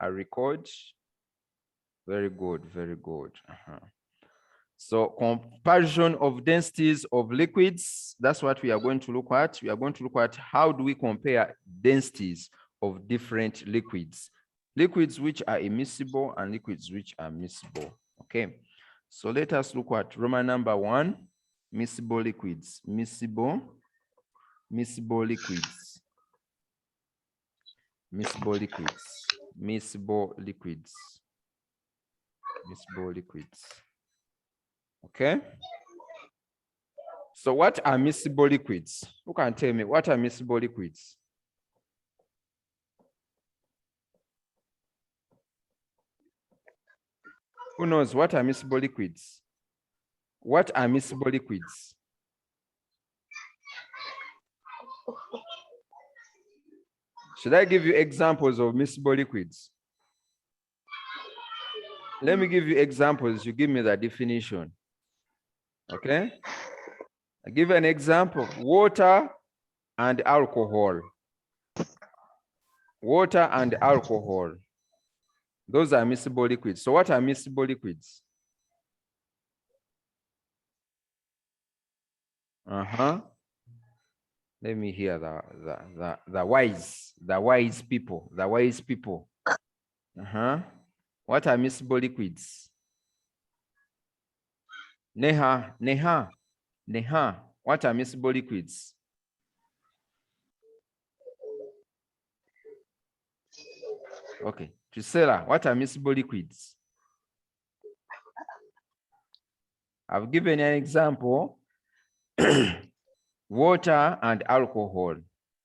I record. Very good, very good. So comparison of densities of liquids, that's what we are going to look at. We are going to look at how do we compare densities of different liquids. Liquids which are immiscible and liquids which are miscible. Okay, so let us look at Roman number 1, miscible liquids. Miscible liquids. Miscible liquids. Miscible liquids. Miscible liquids. Okay. So what are miscible liquids? Who can tell me what are miscible liquids? Who knows what are miscible liquids? What are miscible liquids? Should I give you examples of miscible liquids? Let me give you examples. You give me the definition. Okay. I give an example: water and alcohol. Water and alcohol. Those are miscible liquids. So what are miscible liquids? Let me hear the wise people. The wise people. What are miscible liquids? Neha. What are miscible liquids? Okay. Trisela, what are miscible liquids? I've given an example. Water and alcohol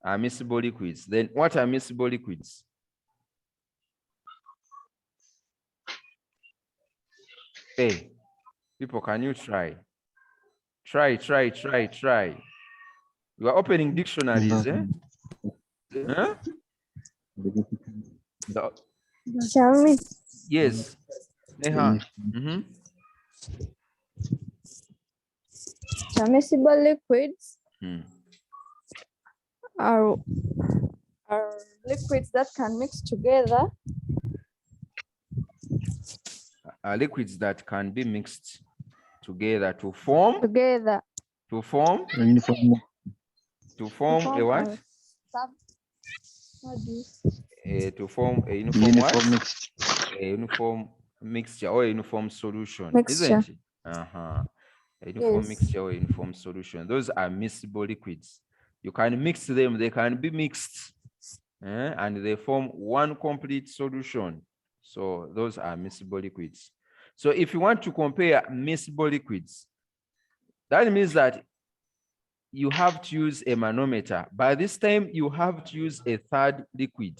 are miscible liquids. Then what are miscible liquids? Hey, people, can you try? Try. You are opening dictionaries, eh? Huh? Shall we? Yes. Neha. Miscible liquids are liquids that can mix together. Liquids that can be mixed together to form a what? To form a uniform mixture. A uniform mixture or a uniform solution, isn't it? A uniform mixture or uniform solution. Those are miscible liquids. You can mix them, they can be mixed, and they form one complete solution. So those are miscible liquids. So if you want to compare miscible liquids, that means that you have to use a manometer. By this time, you have to use a third liquid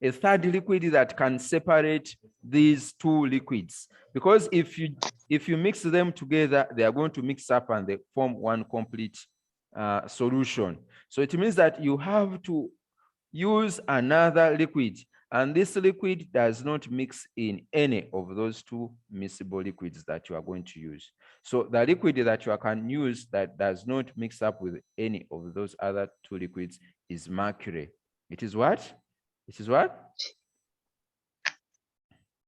that can separate these two liquids. Because if you mix them together, they are going to mix up and they form one complete solution. So it means that you have to use another liquid, and this liquid does not mix in any of those two miscible liquids that you are going to use. So the liquid that you can use that does not mix up with any of those other two liquids is mercury. It is what? It is what?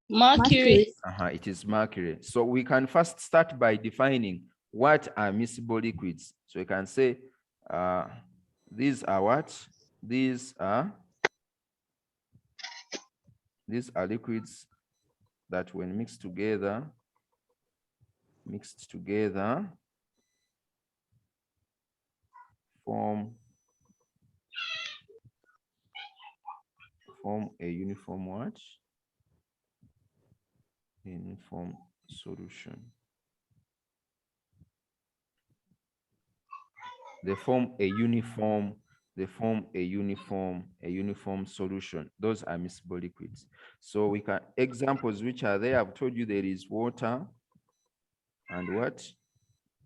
Mercury. It is mercury. So we can first start by defining what are miscible liquids. So you can say these are what? These are liquids that when mixed together form a uniform what? Uniform solution. They form a uniform solution. Those are miscible liquids. So we can examples which are there. I've told you there is water and what?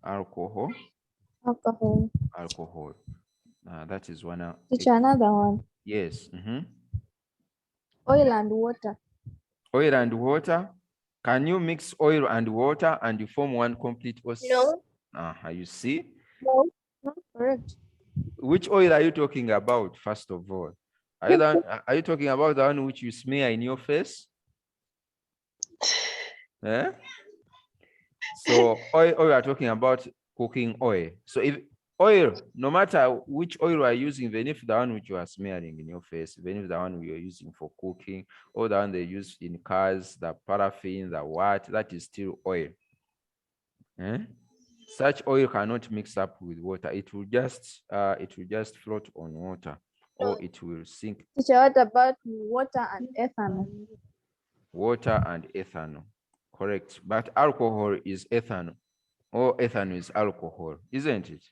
Alcohol. That is one. It's another one. Yes. Oil and water. Oil and water. Can you mix oil and water and you form one complete? No. You see? No, not correct. Which oil are you talking about, first of all? Are you talking about the one which you smear in your face? Eh? So oil we are talking about cooking oil. So if oil, no matter which oil we are using, even if the one which you are smearing in your face, even if the one we are using for cooking, or the one they use in cars, the paraffin, the what, that is still oil. Eh? Such oil cannot mix up with water. It will just float on water, or it will sink. Teacher, what about water and ethanol? Water and ethanol, correct. But alcohol is ethanol, or ethanol is alcohol, isn't it?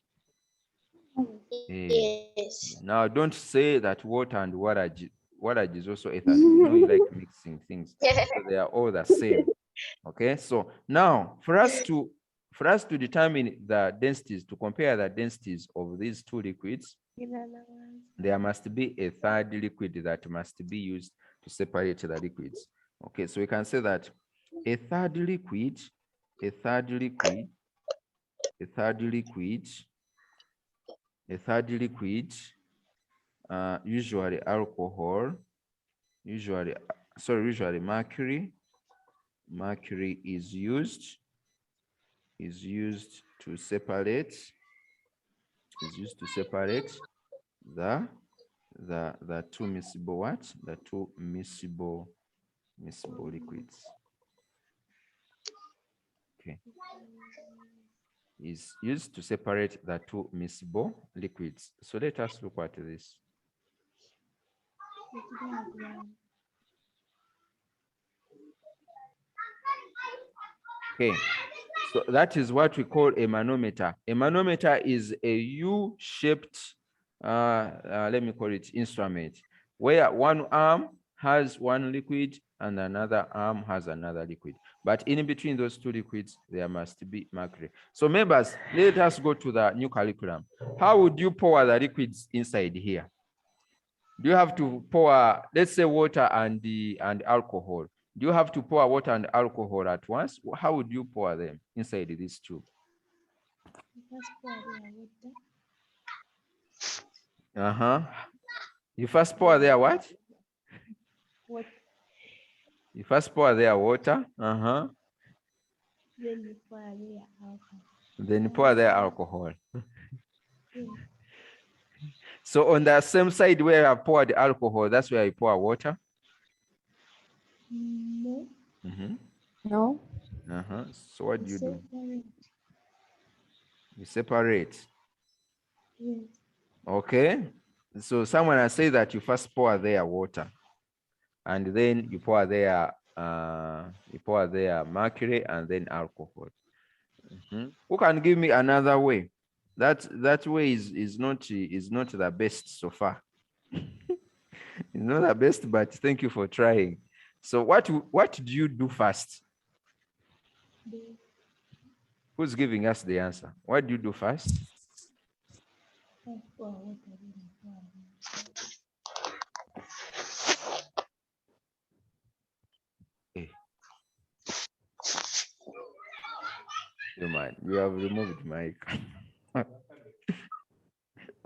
Yes. Now, don't say that water and warrage is also ethanol. You know you like mixing things, so they are all the same. Okay, so now for us to determine the densities, to compare the densities of these two liquids, there must be a third liquid that must be used to separate the liquids. Okay, so we can say that a third liquid usually alcohol, usually mercury is used to separate the two miscible liquids. Okay, is used to separate the two miscible liquids. So let us look at this. Okay, so that is what we call a manometer. A manometer is a U-shaped, let me call it instrument, where one arm has one liquid and another arm has another liquid. But in between those two liquids, there must be mercury. So members, let us go to the new curriculum. How would you pour the liquids inside here? Do you have to pour, let's say, water and alcohol? Do you have to pour water and alcohol at once? How would you pour them inside this tube? You first pour there what? You first pour there water. Then you pour there alcohol. So on the same side where I poured the alcohol, that's where I pour water? No. No. So what do you do? You separate. Yes. Okay. So someone has said that you first pour there water, and then you pour there mercury and then alcohol. Who can give me another way? That way is not the best so far. It's not the best, but thank you for trying. So what do you do first? Who's giving us the answer? What do you do first? Hey. You mind? You have removed mic.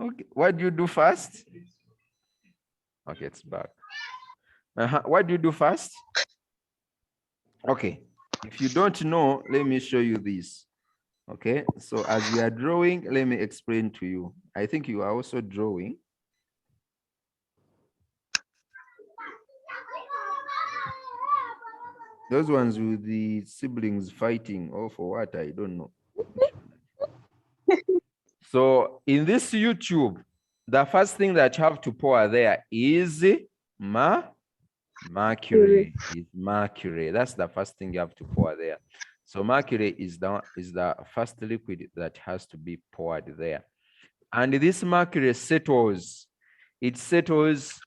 Okay. What do you do first? Okay, it's back. What do you do first? Okay. If you don't know, let me show you this. Okay, so as we are drawing, let me explain to you. I think you are also drawing. Those ones with the siblings fighting, or for what, I don't know. So in this YouTube, the first thing that you have to pour there is mercury. That's the first thing you have to pour there. So mercury is the first liquid that has to be poured there. And this mercury settles. It settles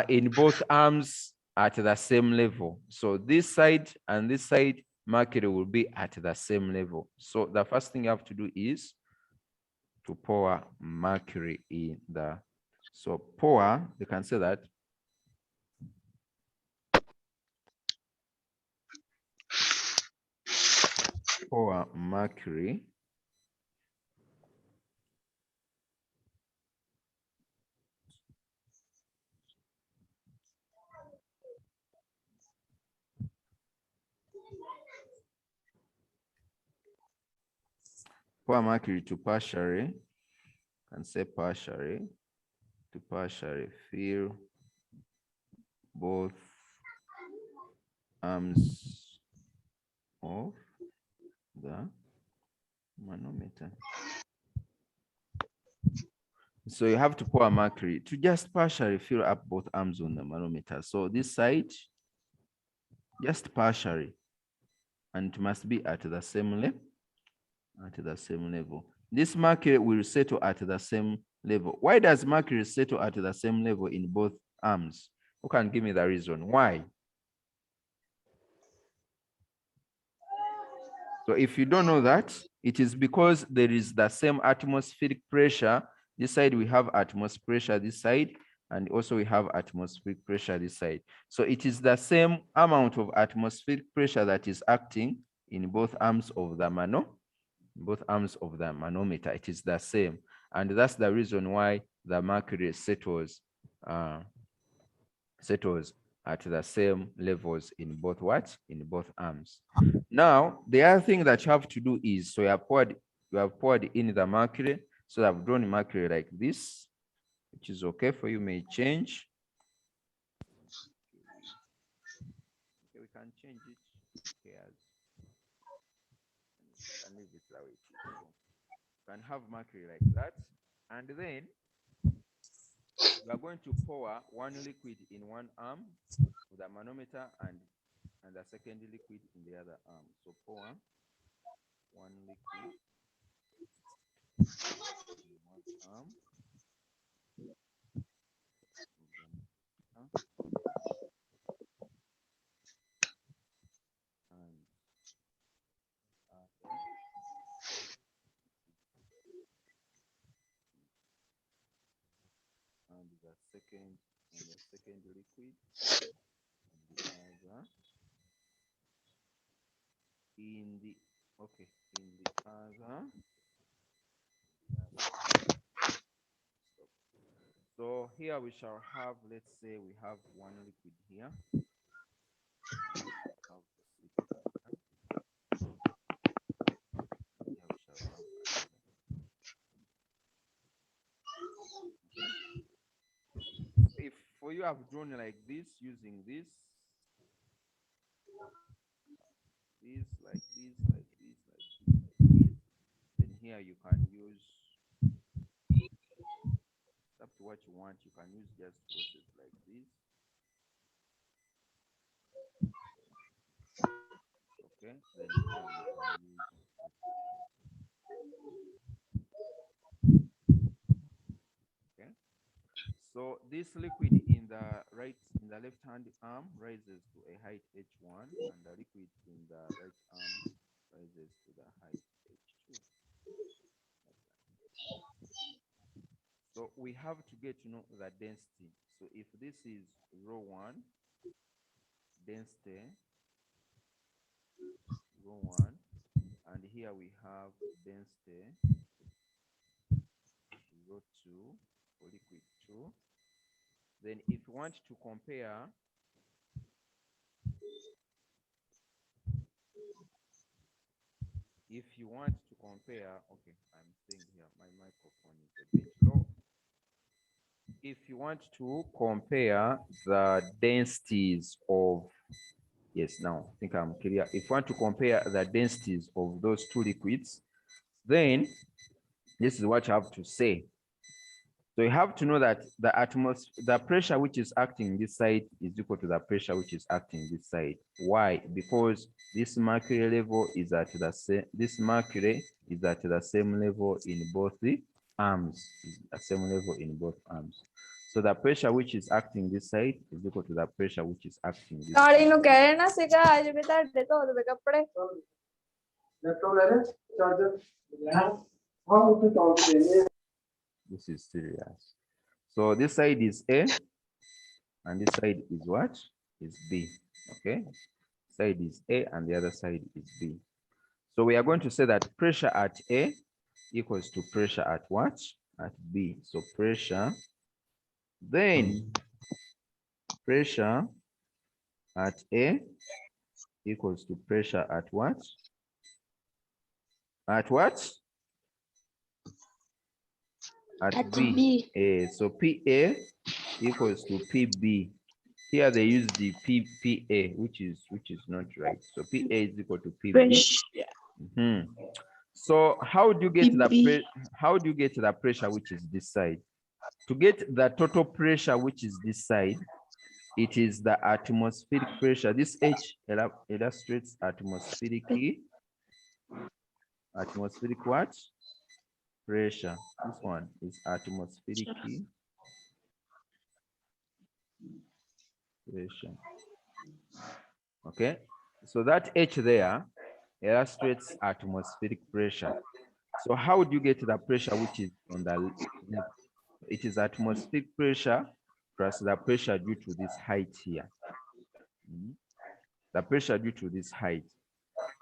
in both arms at the same level. So this side and this side, mercury will be at the same level. So the first thing you have to do is to pour mercury in the, so pour, you can say that pour mercury pour mercury to partially, and say partially, to partially fill both arms of the manometer. So you have to pour mercury to just partially fill up both arms on the manometer. So this side, just partially, and it must be at the same level. At the same level. This mercury will settle at the same level. Why does mercury settle at the same level in both arms? Who can give me the reason? Why? So if you don't know that, it is because there is the same atmospheric pressure. This side we have atmospheric pressure this side, and also we have atmospheric pressure this side. So it is the same amount of atmospheric pressure that is acting in both arms of the manometer. It is the same. And that's the reason why the mercury settles at the same levels in both arms. Now, the other thing that you have to do is, so you have poured in the mercury. So I've drawn mercury like this, which is okay for you, may change. Okay, we can change it. And leave it that way. So you can have mercury like that. And then we are going to pour one liquid in one arm of the manometer and the second liquid in the other arm. So pour one liquid in one arm and the second liquid in the other So here we shall have, let's say we have one liquid here. If for you have drawn like this, using this, like this, then here you can use, up to what you want, you can use just process like this. Okay, then here you can use. Okay, so this liquid in the left hand arm rises to a height h1, and the liquid in the right arm rises to the height h2. So we have to get to know the density. So if this is ρ1, density ρ1, and here we have density ρ2 for liquid 2, then if you want to compare okay, I'm saying here my microphone is a bit low. If you want to compare the densities of, yes, now I think I'm clear. If you want to compare the densities of those two liquids, then this is what you have to say. So you have to know that the pressure which is acting this side is equal to the pressure which is acting this side. Why? Because this mercury level is at the same. This mercury is at the same level in both the arms. So the pressure which is acting this side is equal to the pressure which is acting this side. This is serious. So this side is A, and this side is what? Is B. Okay. Side is A and the other side is B. So we are going to say that pressure at A equals to pressure at what? At B. So pressure, then pressure at A equals to pressure at what? At what? at B. So PA equals to PB. Here they use the PA, which is not right. So PA is equal to PB. So how do you get the pressure which is this side? To get the total pressure which is this side, it is the atmospheric pressure. This H illustrates atmospheric what? Pressure. This one is atmospheric pressure. Okay, so that H there illustrates atmospheric pressure. So how do you get the pressure which is on the left? It is atmospheric pressure plus the pressure due to this height here. The pressure due to this height.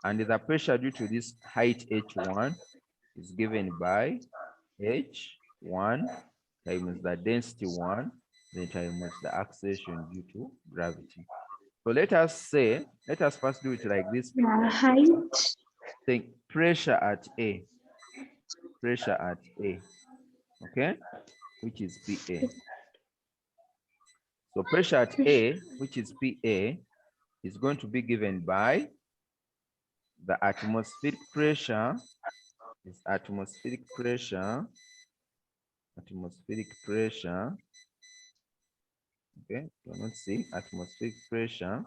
And the pressure due to this height H1 is given by H1 times the density 1, then times the acceleration due to gravity. So let us first do it like this. Height. Think pressure at A. Pressure at A. Okay, which is PA. So pressure at A, which is PA, is going to be given by the atmospheric pressure. Is atmospheric pressure. Okay, do not see atmospheric pressure.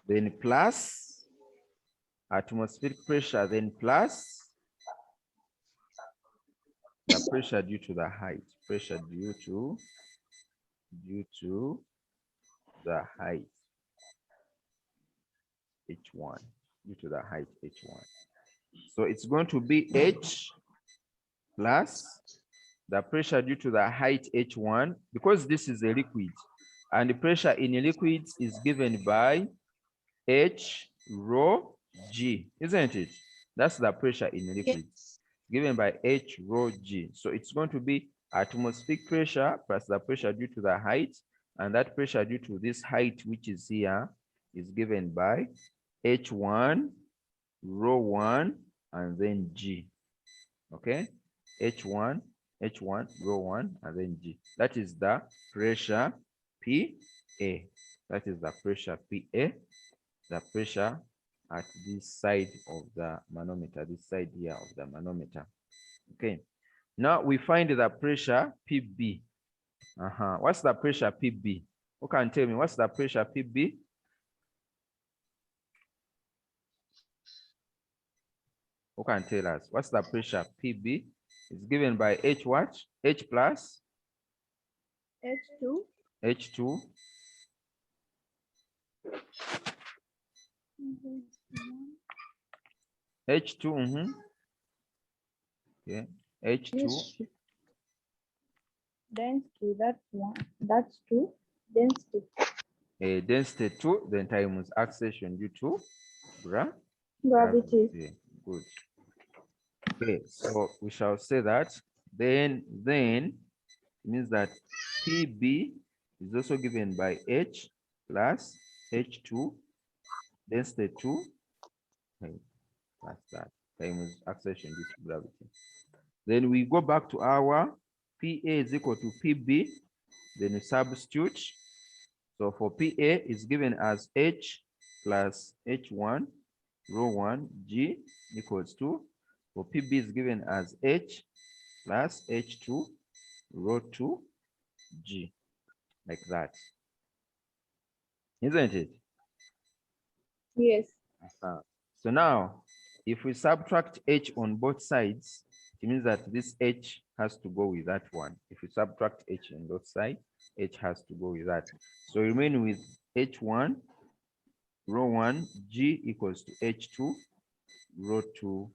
Then plus atmospheric pressure, then plus the pressure due to the height. Pressure due to the height H1, due to the height H1. So it's going to be H plus the pressure due to the height H1, because this is a liquid, and the pressure in liquids is given by H rho G, isn't it? That's the pressure in liquids, given by H rho G. So it's going to be atmospheric pressure plus the pressure due to the height, and that pressure due to this height, which is here, is given by H1 rho 1 and then G. Okay, H1 rho 1 and then G. That is the pressure PA. That is the pressure PA, the pressure at this side of the manometer, this side here of the manometer. Okay, now we find the pressure PB. What's the pressure PB? Who can tell me what's the pressure PB? Who can tell us what's the pressure PB? It's given by H what? H plus? H2. H2. H2. Okay. H2. Density, that's one. That's 2. Density. Density 2, then times acceleration due to Gravity. Good. Okay, so we shall say that then it means that PB is also given by H plus H2 density 2 plus that times acceleration due to gravity. Then we go back to our PA is equal to PB, then we substitute. So for PA is given as H plus H1 rho 1 G equals to, for PB is given as H plus H2 rho 2 G, like that. Isn't it? Yes. So now, if we subtract H on both sides, it means that this H has to go with that one. If we subtract H on both sides, H has to go with that. So we remain with H1 rho 1 G equals to H2 rho 2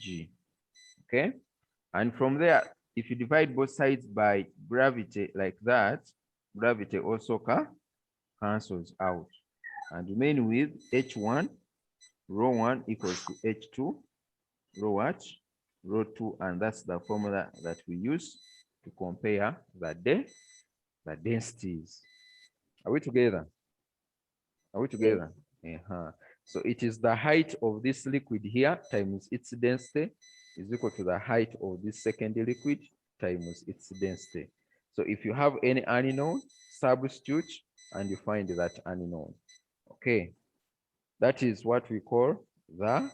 G. Okay? And from there, if you divide both sides by gravity like that, gravity also cancels out. And remain with H1 rho 1 equals to H2 rho what? Rho 2, and that's the formula that we use to compare the densities. Are we together? Are we together? So it is the height of this liquid here times its density is equal to the height of this second liquid times its density. So if you have any unknown, substitute and you find that unknown. Okay, that is what we call the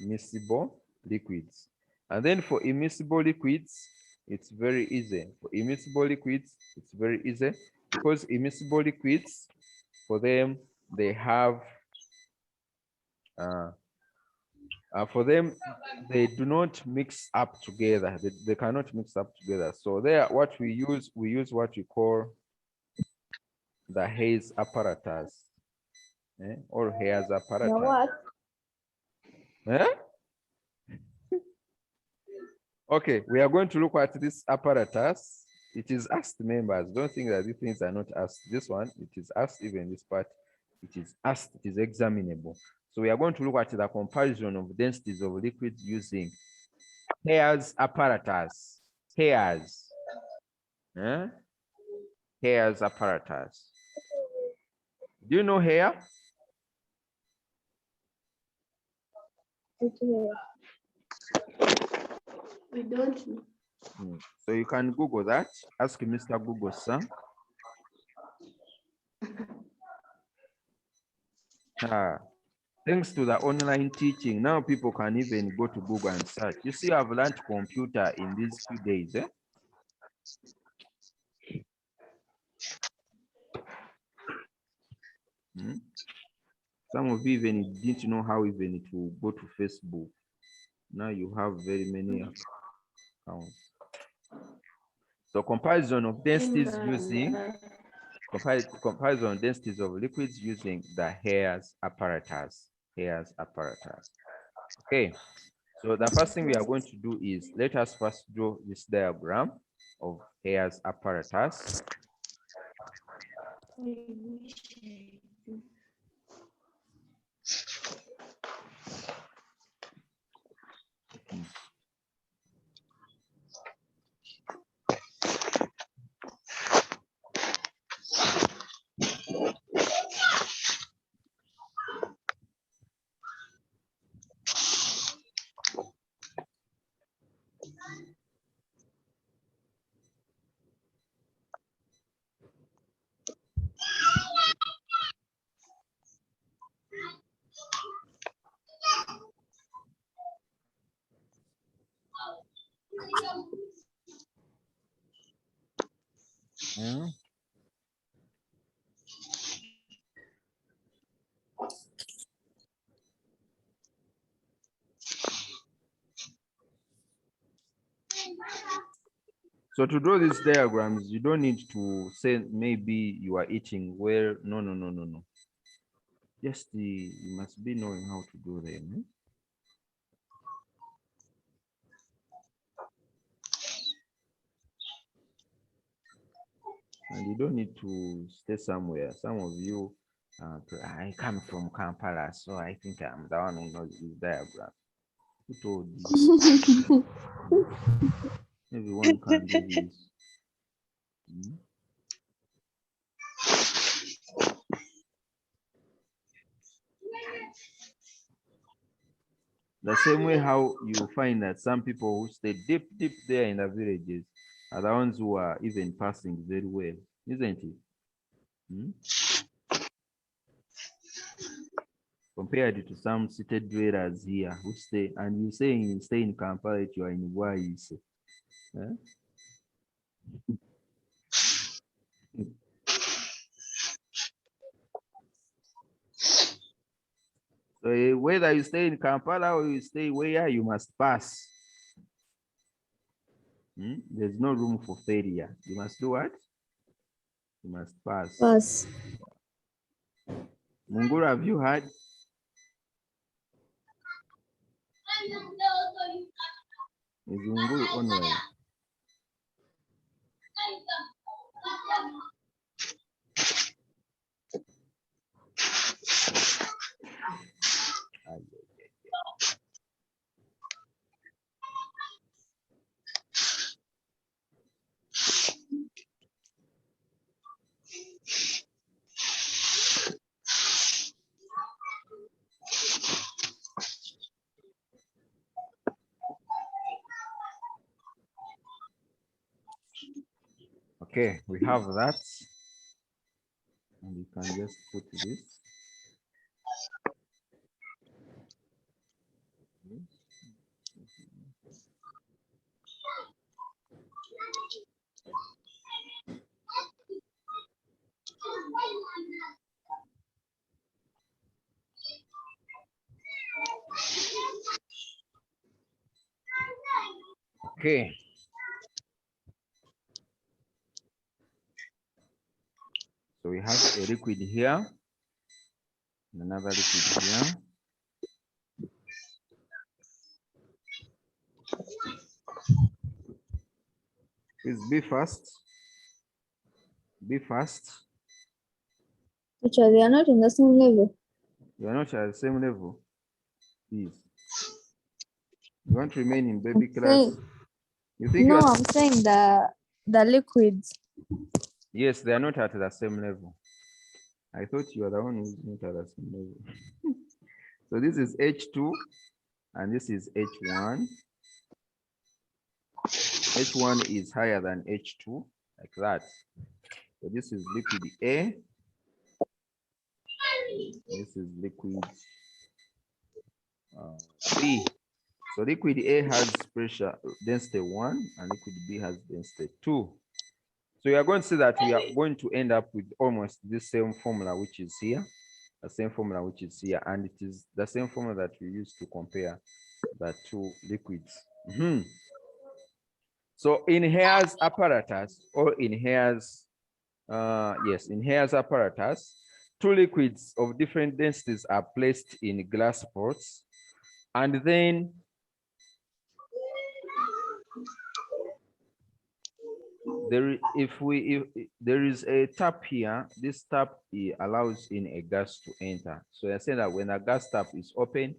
miscible liquids. And then for immiscible liquids, it's very easy. For immiscible liquids, it's very easy because immiscible liquids, for them, they have for them, they do not mix up together. They cannot mix up together. So there, what we use what we call the Hayes apparatus, or Hayes apparatus. The what? Eh? Okay, we are going to look at this apparatus. It is asked members. Don't think that these things are not asked. This one, it is asked, even this part, it is asked, it is examinable. So we are going to look at the comparison of densities of liquids using Hayes apparatus. Hayes. Hayes apparatus. Do you know hair? We don't know. So you can Google that. Ask Mr. Google, sir. Thanks to the online teaching, now people can even go to Google and search. You see, I've learned computer in these few days. Some of you even didn't know how even to go to Facebook. Now you have very many accounts. So comparison of densities using comparison of densities of liquids using the Hayes apparatus. Hayes apparatus. Okay. So the first thing we are going to do is let us first draw this diagram of Hayes apparatus. So to draw these diagrams, you don't need to say maybe you are eating where. No. Just you must be knowing how to do them. And you don't need to stay somewhere. Some of you, I come from Kampala, so I think I'm the one who knows this diagram. Who told you? Everyone can do this. The same way how you find that some people who stay deep there in the villages are the ones who are even passing very well, isn't it? Compared to some city dwellers here who stay, and you saying you stay in Kampala, you are in Wise. So whether you stay in Kampala or you stay where, you must pass. There's no room for failure. You must do what? You must pass. Pass. Munguru, have you heard? Is Munguru online? Okay, we have that. And you can just put this. Okay. So we have a liquid here, and another liquid here. Please be fast. Be fast. Teacher, they are not in the same level. You are not at the same level. Please. You want to remain in baby class? You think no, you are... I'm saying the liquids. Yes, they are not at the same level. I thought you are the one who's not at the same level. So this is H2 and this is H1. H1 is higher than H2, like that. So this is liquid A. This is liquid B. So liquid A has pressure density 1 and liquid B has density 2. So you are going to see that we are going to end up with almost the same formula which is here, the same formula which is here, and it is the same formula that we use to compare the two liquids. So in Hare's apparatus, or in Hare's, in Hare's apparatus, two liquids of different densities are placed in glass pots, and then if there is a tap here, this tap allows in a gas to enter. So I say that when a gas tap is open,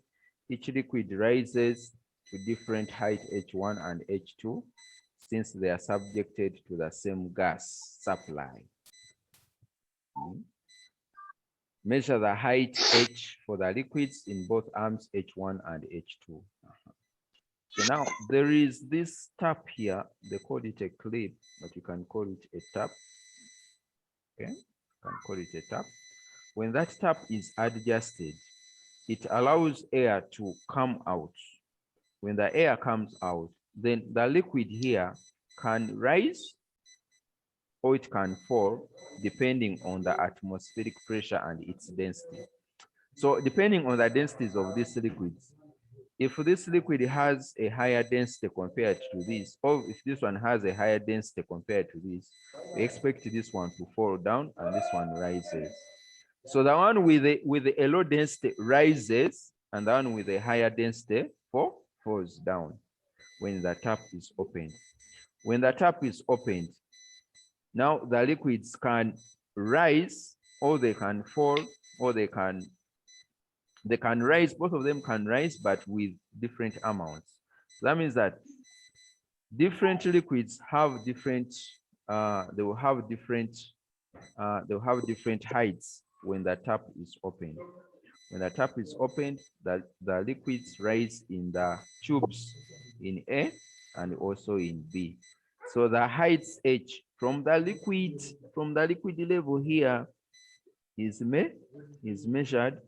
each liquid rises to different height H1 and H2, since they are subjected to the same gas supply. Measure the height H for the liquids in both arms H1 and H2. So now there is this tap here. They call it a clip, but you can call it a tap. Okay, you can call it a tap. When that tap is adjusted, it allows air to come out. When the air comes out, then the liquid here can rise or it can fall depending on the atmospheric pressure and its density. So depending on the densities of these liquids, if this liquid has a higher density compared to this, or if this one has a higher density compared to this, we expect this one to fall down and this one rises. So the one with a low density rises, and the one with a higher density falls down when the tap is opened. When the tap is opened, now the liquids can rise, or they can fall, or they can rise. Both of them can rise, but with different amounts. So that means that different liquids have different, they will have different heights when the tap is opened. When the tap is opened, the liquids rise in the tubes in A and also in B. So the heights H from the liquid level here is measured,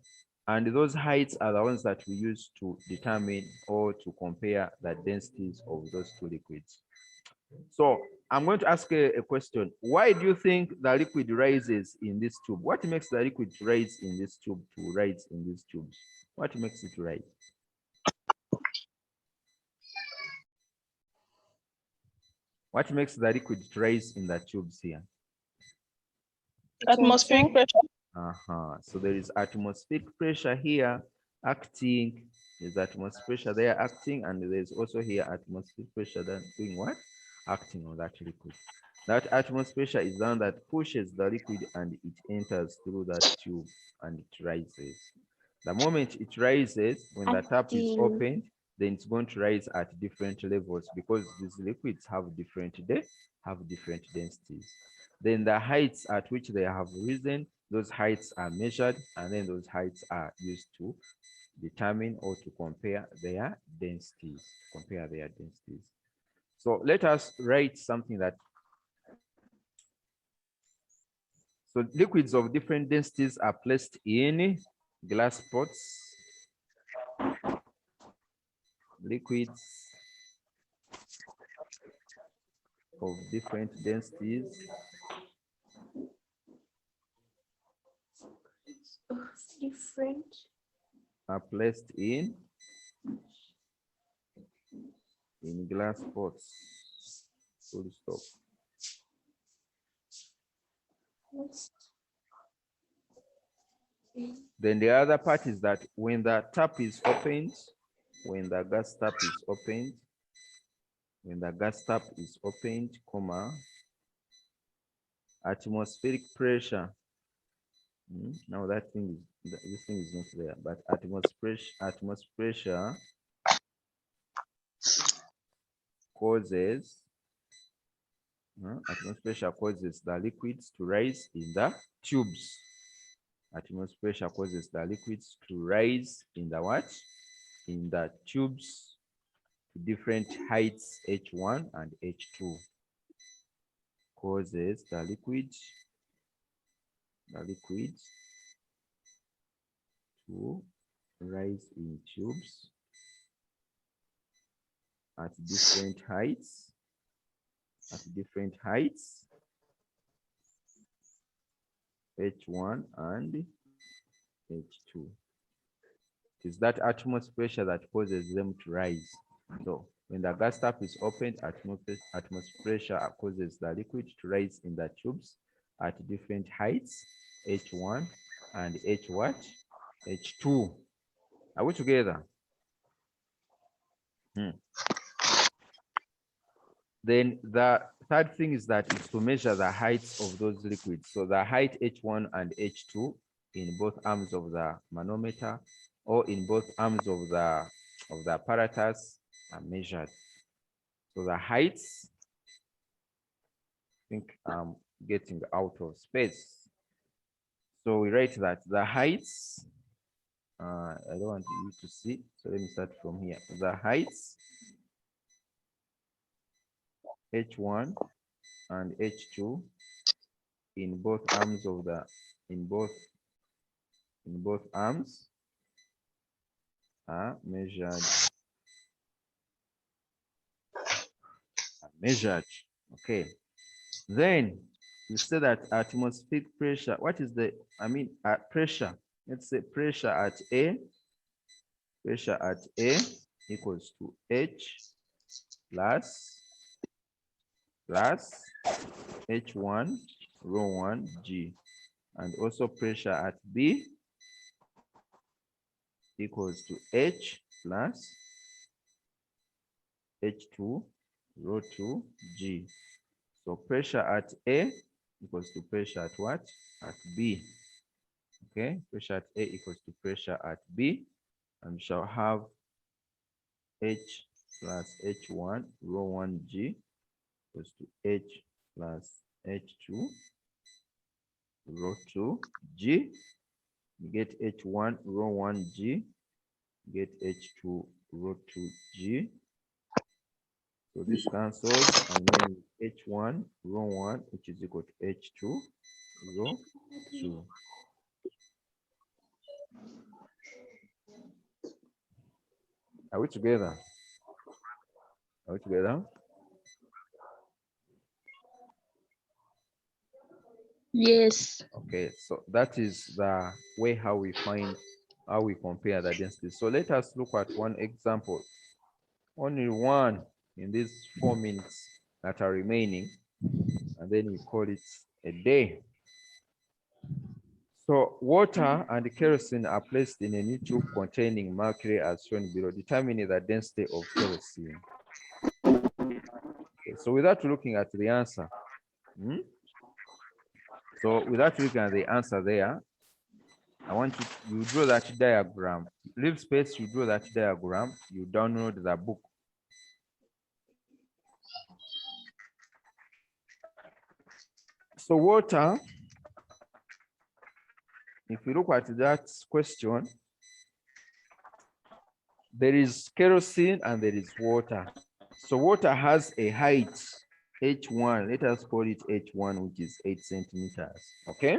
and those heights are the ones that we use to determine or to compare the densities of those two liquids. So I'm going to ask a question. Why do you think the liquid rises in this tube? What makes the liquid rise in this tube to rise in these tubes? What makes it rise? What makes the liquid to rise in the tubes here? Atmospheric pressure. So there is atmospheric pressure here acting. There's atmospheric pressure there acting, and there's also here atmospheric pressure that doing what? Acting on that liquid. That atmospheric pressure is the one that pushes the liquid and it enters through that tube and it rises. The moment it rises, when the tap is opened, then it's going to rise at different levels because these liquids have different densities. Then the heights at which they have risen, those heights are measured, and then those heights are used to determine or to compare their densities. So let us write something that So liquids of different densities are placed in glass pots. Liquids of different densities are placed in glass pots. Full stop. Then the other part is that when the tap is opened, when the gas tap is opened, comma, atmospheric pressure. Now that thing is, this thing is not there, but atmospheric pressure causes the liquids to rise in the tubes. Atmospheric pressure causes the liquids to rise in the what? In the tubes to different heights, H1 and H2. Causes the liquids to rise in tubes at different heights, H1 and H2. It is that atmospheric pressure that causes them to rise. So when the gas tap is opened, atmospheric pressure causes the liquid to rise in the tubes at different heights, H1 and H2. Are we together? Then the third thing is that it's to measure the heights of those liquids. So the height H1 and H2 in both arms of the manometer or in both arms of the apparatus are measured. So the heights, I think I'm getting out of space. So we write that the heights, I don't want you to see, so let me start from here. The heights H1 and H2 in both arms of the in both arms are measured. Okay. Then you say that atmospheric pressure. What is the pressure? Let's say pressure at A. Pressure at A equals to H plus H1 rho 1 G, and also pressure at B equals to H plus H2 rho 2 G. So pressure at A equals to pressure at what? At B. Okay, pressure at A equals to pressure at B, and we shall have H plus H1 rho 1 G equals to H plus H2 rho 2 G. You get H1 rho 1 G, get H2 rho 2 G. So this cancels, and then H1 rho 1, which is equal to H2 rho 2. Are we together? Are we together? Yes. Okay, so that is the way how we compare the density. So let us look at one example. Only one in these 4 minutes that are remaining, and then we call it a day. So water and kerosene are placed in a new tube containing mercury as shown below. Determine the density of kerosene. Okay, so without looking at the answer, there, I want you draw that diagram. Leave space, you draw that diagram, you download the book. So water, if you look at that question, there is kerosene and there is water. So water has a height. H1, let us call it H1, which is 8 centimeters. Okay.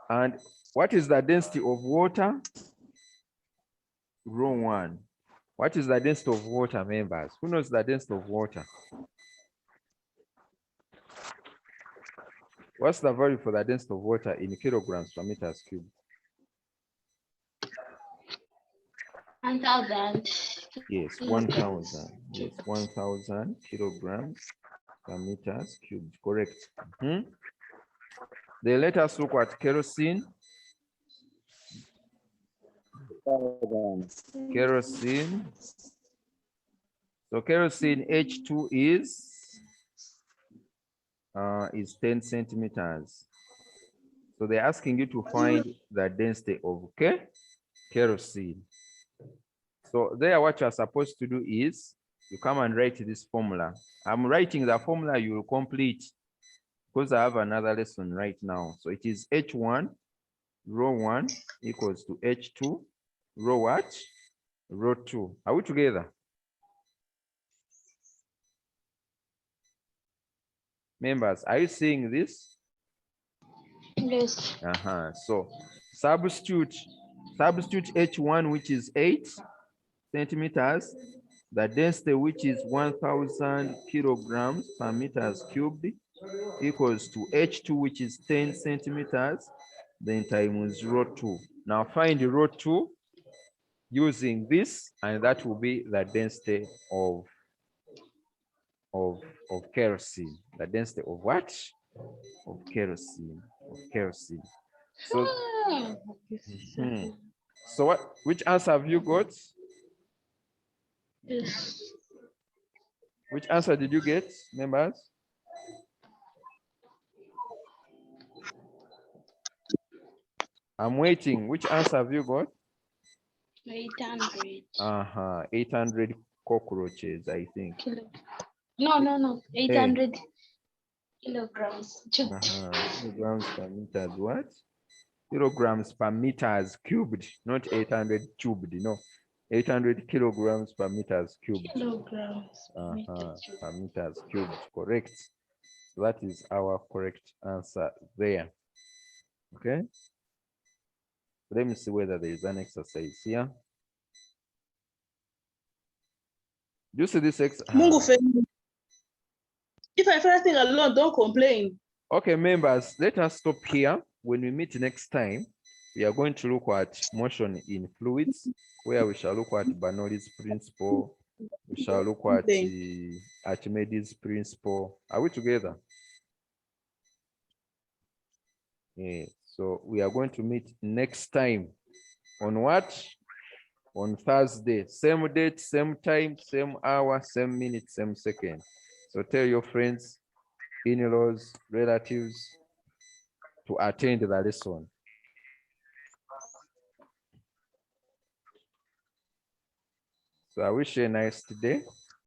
And what is the density of water? Rho 1. What is the density of water, members? Who knows the density of water? What's the value for the density of water in kilograms per meters cubed? 1,000. Yes, 1,000. Yes, 1,000 kilograms per meters cubed. Correct. Then let us look at kerosene. Kerosene. So kerosene H2 is 10 centimeters. So they're asking you to find the density of kerosene. So there, what you're supposed to do is you come and write this formula. I'm writing the formula you will complete because I have another lesson right now. So it is H1 rho 1 equals to H2 rho what? Rho 2. Are we together? Members, are you seeing this? Yes. So substitute H1, which is 8 centimeters, the density, which is 1,000 kilograms per meters cubed, equals to H2, which is 10 centimeters, then times rho 2. Now find rho 2 using this, and that will be the density of kerosene. The density of what? Of kerosene. So, so which answer have you got? Yes. Which answer did you get, members? I'm waiting. Which answer have you got? 800. 800 cockroaches, I think. No. 800 kilograms. Kilograms per meters, what? Kilograms per meters cubed, not 800 cubed, no. 800 kilograms per meters cubed. Kilograms Per meters cubed, correct. So that is our correct answer there. Okay. Let me see whether there is an exercise here. Do you see this exercise? If I find anything alone, don't complain. Okay, members, let us stop here. When we meet next time, we are going to look at motion in fluids, where we shall look at Bernoulli's principle. We shall look at Archimedes' principle. Are we together? Yeah. So we are going to meet next time on what? On Thursday. Same date, same time, same hour, same minute, same second. So tell your friends, in-laws, relatives to attend the lesson. So I wish you a nice day.